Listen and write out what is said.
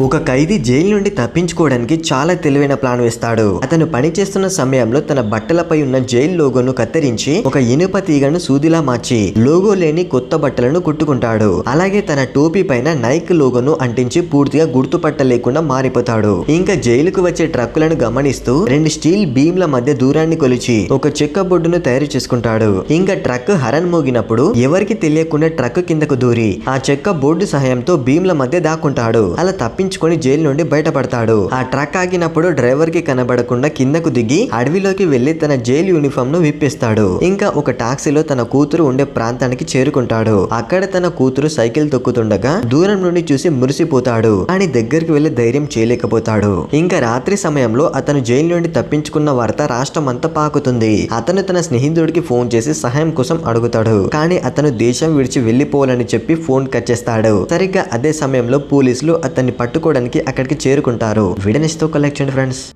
ఒక ఖైదీ జైలు నుండి తప్పించుకోవడానికి చాలా తెలివైన ప్లాన్ వేస్తాడు. అతను పనిచేస్తున్న సమయంలో తన బట్టలపై ఉన్న జైలు లోగోను కత్తిరించి ఒక ఇనుప తీగను సూదిలా మార్చి లోగో లేని కొత్త బట్టలను కుట్టుకుంటాడు. అలాగే తన టోపీ పైన నైక్ లోగోను అంటించి పూర్తిగా గుర్తుపట్టలేకుండా మారిపోతాడు. ఇంకా జైలుకు వచ్చే ట్రక్కులను గమనిస్తూ 2 స్టీల్ బీమ్ల మధ్య దూరాన్ని కొలిచి ఒక చెక్క బొడ్డును తయారు చేసుకుంటాడు. ఇంకా ట్రక్ హరన్ మోగినప్పుడు ఎవరికి తెలియకుండా ట్రక్ కిందకు దూరి ఆ చెక్క బోర్డు సహాయంతో బీమ్ల మధ్య దాక్కుంటాడు. అలా తప్పించుకొని జైలు నుండి బయటపడతాడు. ఆ ట్రక్ ఆగినప్పుడు డ్రైవర్ కి కనబడకుండా కిందకు దిగి అడవిలోకి వెళ్లి తన జైలు యూనిఫామ్ ను విప్పిస్తాడు. ఇంకా ఒక టాక్సీలో తన కూతురు ఉండే ప్రాంతానికి చేరుకుంటాడు. అక్కడ తన కూతురు సైకిల్ తొక్కుతుండగా దూరం నుండి చూసి మురిసిపోతాడు. కానీ దగ్గరికి వెళ్లి ధైర్యం చేయలేకపోతాడు. ఇంకా రాత్రి సమయంలో అతను జైలు నుండి తప్పించుకున్న వార్త రాష్ట్రం అంతా పాకుతుంది. అతను తన స్నేహితుడికి ఫోన్ చేసి సహాయం కోసం అడుగుతాడు. కానీ అతను దేశం విడిచి వెళ్లిపోవాలని చెప్పి ఫోన్ కట్ చేస్తాడు. సరిగ్గా అదే సమయంలో పోలీసులు అతన్ని పట్టుకోవడానికి అక్కడికి చేరుకుంటారు. వీడియోని కలెక్ట్ చేయండి ఫ్రెండ్స్.